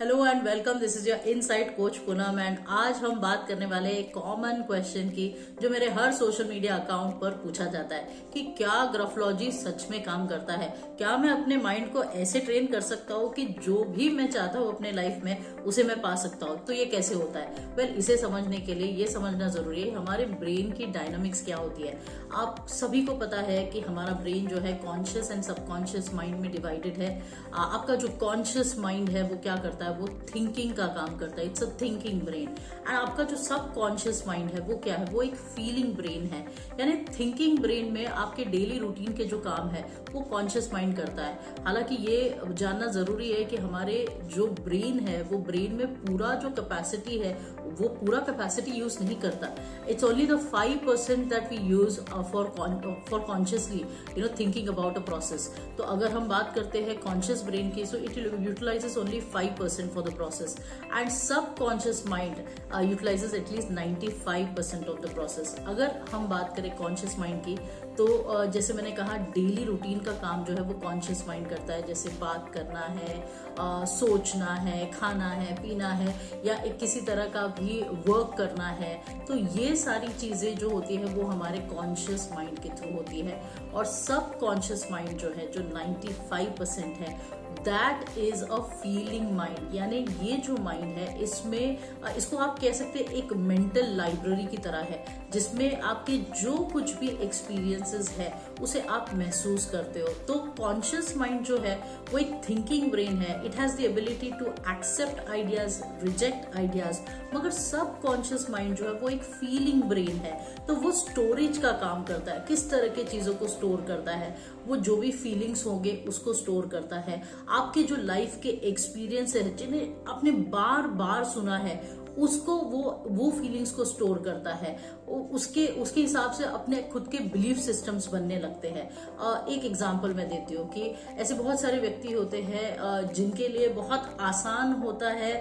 Hello and welcome, this is your insight coach Poonam and आज हम बात करने वाले एक कॉमन क्वेश्चन की जो मेरे हर सोशल मीडिया अकाउंट पर पूछा जाता है कि क्या ग्राफोलॉजी सच में काम करता है। क्या मैं अपने माइंड को ऐसे ट्रेन कर सकता हूँ कि जो भी मैं चाहता हूँ अपने लाइफ में उसे मैं पा सकता हूँ। तो ये कैसे होता है? वेल, इसे समझने के लिए ये समझना जरूरी है हमारे ब्रेन की डायनामिक्स क्या होती है। आप सभी को पता है कि हमारा ब्रेन जो है कॉन्शियस एंड सबकॉन्शियस माइंड में डिवाइडेड है। आपका जो कॉन्शियस माइंड है वो क्या करता है, वो थिंकिंग का काम करता है। It's a thinking brain. And आपका जो सब कॉन्शियस माइंड है वो क्या है, वो एक फीलिंग ब्रेन है। यानी थिंकिंग ब्रेन में आपके डेली रूटीन के जो काम है वो कॉन्शियस माइंड करता है। हालांकि ये जानना जरूरी है कि हमारे जो ब्रेन है वो ब्रेन में पूरा जो कैपेसिटी है वो पूरा कैपेसिटी यूज नहीं करता। It's only the 5% that we use for consciously thinking about a process. तो अगर हम बात करते हैं कॉन्शियस ब्रेन की, so it utilises only 5% for the process and subconscious mind utilizes at least 95% of the process। अगर हम बात करें कॉन्शियस माइंड की तो जैसे मैंने कहा डेली रूटीन का काम जो है वो कॉन्शियस माइंड करता है। जैसे बात करना है, सोचना है, खाना है, पीना है या एक किसी तरह का भी वर्क करना है, तो ये सारी चीजें जो होती है वो हमारे कॉन्शियस माइंड के थ्रू होती है। और सब कॉन्शियस माइंड जो है जो 95% है that is a feeling mind. यानी ये जो माइंड है इसमें इसको आप कह सकते हैं एक मेंटल लाइब्रेरी की तरह है, जिसमें आपके जो कुछ भी एक्सपीरियंसेस है उसे आप महसूस करते हो। तो कॉन्शियस माइंड जो है वो एक थिंकिंग ब्रेन है। It has the ability to accept ideas, reject ideas. मगर सब कॉन्शियस माइंड जो है वो एक फीलिंग ब्रेन है। तो वो स्टोरेज का काम करता है। किस तरह के चीजों को स्टोर करता है? वो जो भी फीलिंग्स होंगे उसको स्टोर करता है। आपके जो लाइफ के एक्सपीरियंस है जिन्हें आपने बार बार सुना है उसको वो फीलिंग्स को स्टोर करता है। उसके हिसाब से अपने खुद के बिलीफ सिस्टम्स बनने लगते हैं। एक एग्जांपल मैं देती हूँ कि ऐसे बहुत सारे व्यक्ति होते हैं जिनके लिए बहुत आसान होता है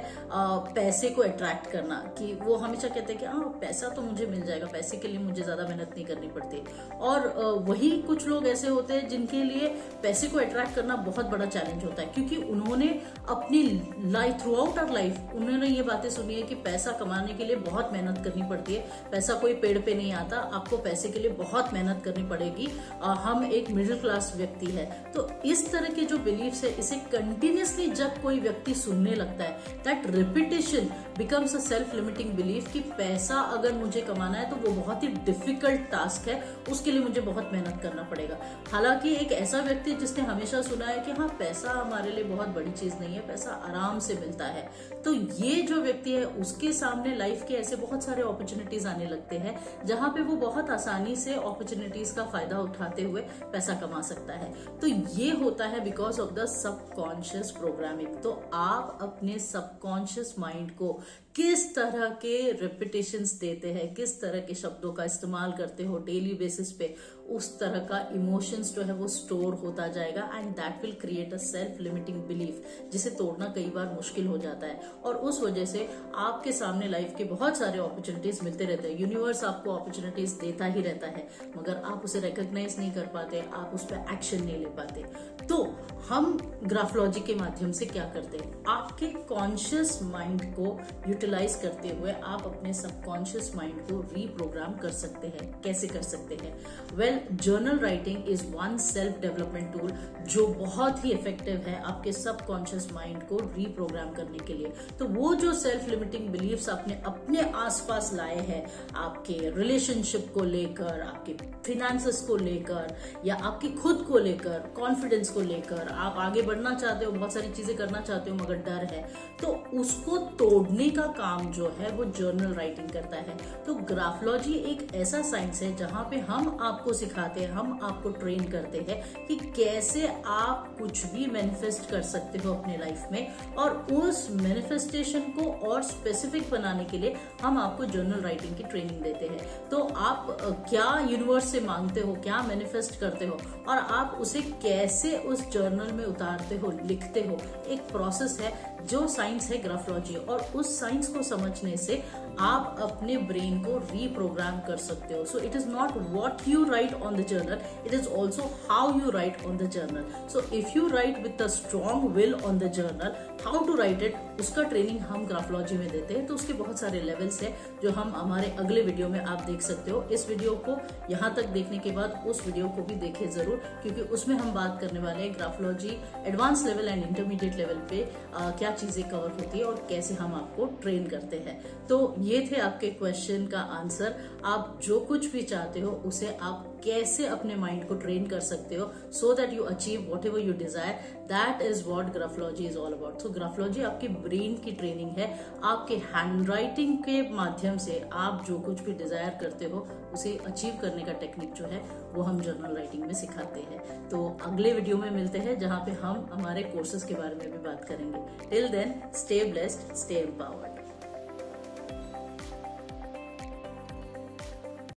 पैसे को अट्रैक्ट करना, कि वो हमेशा कहते हैं कि हाँ पैसा तो मुझे मिल जाएगा, पैसे के लिए मुझे ज्यादा मेहनत नहीं करनी पड़ती। और वही कुछ लोग ऐसे होते हैं जिनके लिए पैसे को अट्रैक्ट करना बहुत बड़ा चैलेंज होता है, क्योंकि उन्होंने अपनी life throughout our life उन्होंने ये बातें सुनी है कि पैसा कमाने के लिए बहुत मेहनत करनी पड़ती है। पैसा कोई पेड़ पे नहीं आता, आपको पैसे के लिए बहुत मेहनत करनी पड़ेगी। हम एक मिडिल क्लास व्यक्ति है। तो इस तरह के जो बिलीफ्स है इसे कंटिन्यूअसली जब कोई व्यक्ति सुनने लगता है, that repetition becomes a self limiting belief कि पैसा अगर मुझे कमाना है तो वो बहुत ही डिफिकल्ट टास्क है, उसके लिए मुझे बहुत मेहनत करना पड़ेगा। हालांकि एक ऐसा व्यक्ति जिसने हमेशा सुना है कि हाँ पैसा हमारे लिए बहुत बड़ी चीज नहीं है, पैसा आराम से मिलता है, तो ये जो व्यक्ति है उसके सामने लाइफ के ऐसे बहुत सारे अपॉर्चुनिटीज आने लगते हैं जहां पे वो बहुत आसानी से अपॉर्चुनिटीज का फायदा उठाते हुए पैसा कमा सकता है। तो ये होता है because of the subconscious programming. तो आप अपने सबकॉन्शियस माइंड को किस तरह के रिपीटेशंस देते हैं, किस तरह के शब्दों का इस्तेमाल करते हो डेली बेसिस पे, उस तरह का इमोशंस जो है वो स्टोर होता जाएगा and that will create a self limiting belief, जिसे तोड़ना कई बार मुश्किल हो जाता है। और उस वजह से आपके सामने लाइफ के बहुत सारे अपॉर्चुनिटीज मिलते रहते हैं। यूनिवर्स आपको अपॉर्चुनिटीज देता ही रहता है, मगर आप उसे रिकॉग्नाइज नहीं कर पाते, आप उस पर एक्शन नहीं ले पाते। तो हम ग्राफोलॉजी के माध्यम से क्या करते हैं, आपके कॉन्शियस माइंड को यूटिलाइज करते हुए आप अपने सबकॉन्शियस माइंड को रीप्रोग्राम कर सकते हैं। कैसे कर सकते हैं? Well, journal writing is one self development tool जो बहुत ही इफेक्टिव है आपके सबकॉन्शियस माइंड को रीप्रोग्राम करने के लिए। तो वो जो सेल्फ लिमिटिंग बिलीफ्स आपने अपने आसपास लाए हैं, आपके रिलेशनशिप को लेकर, आपके फिनेंसेस को लेकर या आपकी खुद को लेकर, कॉन्फिडेंस को लेकर, आप आगे बढ़ना चाहते हो, बहुत सारी चीजें करना चाहते हो मगर डर है, तो उसको तोड़ने का काम जो है वो जर्नल राइटिंग करता है। तो ग्राफोलॉजी एक ऐसा साइंस है जहां पे हम आपको सिखाते हैं, हम आपको ट्रेन करते हैं कि कैसे आप कुछ भी मैनिफेस्ट कर सकते हो अपने लाइफ में, और उस मैनिफेस्टेशन को और स्पेसिफिक बनाने के लिए हम आपको जर्नल राइटिंग की ट्रेनिंग देते हैं। तो आप क्या यूनिवर्स से मांगते हो, क्या मैनिफेस्ट करते हो और आप उसे कैसे उस जर्नल में उतारते हो, लिखते हो, एक प्रोसेस है जो साइंस है ग्राफोलॉजी, और उस साइंस को समझने से आप अपने ब्रेन को रीप्रोग्राम कर सकते हो. So it is not what you write on the journal, it is also how you write on the journal. So if you write with a strong will on the journal, how to write it, उसका training हम graphology में देते हैं. तो उसके बहुत सारे levels हैं जो हम हमारे अगले वीडियो में आप देख सकते हो. इस वीडियो को यहाँ तक देखने के बाद उस वीडियो को भी देखें जरूर, क्योंकि उसमें हम बात करने वाले हैं graphology advance level and intermediate level पे क्या चीजें कवर होती है और कैसे हम आपको ट्रेन करते हैं. तो ये थे आपके क्वेश्चन का आंसर. आप जो कुछ भी चाहते हो उसे आप कैसे अपने माइंड को ट्रेन कर सकते हो so that you achieve what ever you desire. That is what graphology is all about. So graphology आपके ब्रेन की ट्रेनिंग है. आपके हैंडराइटिंग के माध्यम से आप जो कुछ भी डिजायर करते हो उसे अचीव करने का टेक्निक जो है वो हम जर्नल राइटिंग में सिखाते हैं. तो अगले वीडियो में मिलते हैं जहां पे हम हमारे कोर्सेज के बारे में भी बात करेंगे. Till then, stay blessed, stay empowered.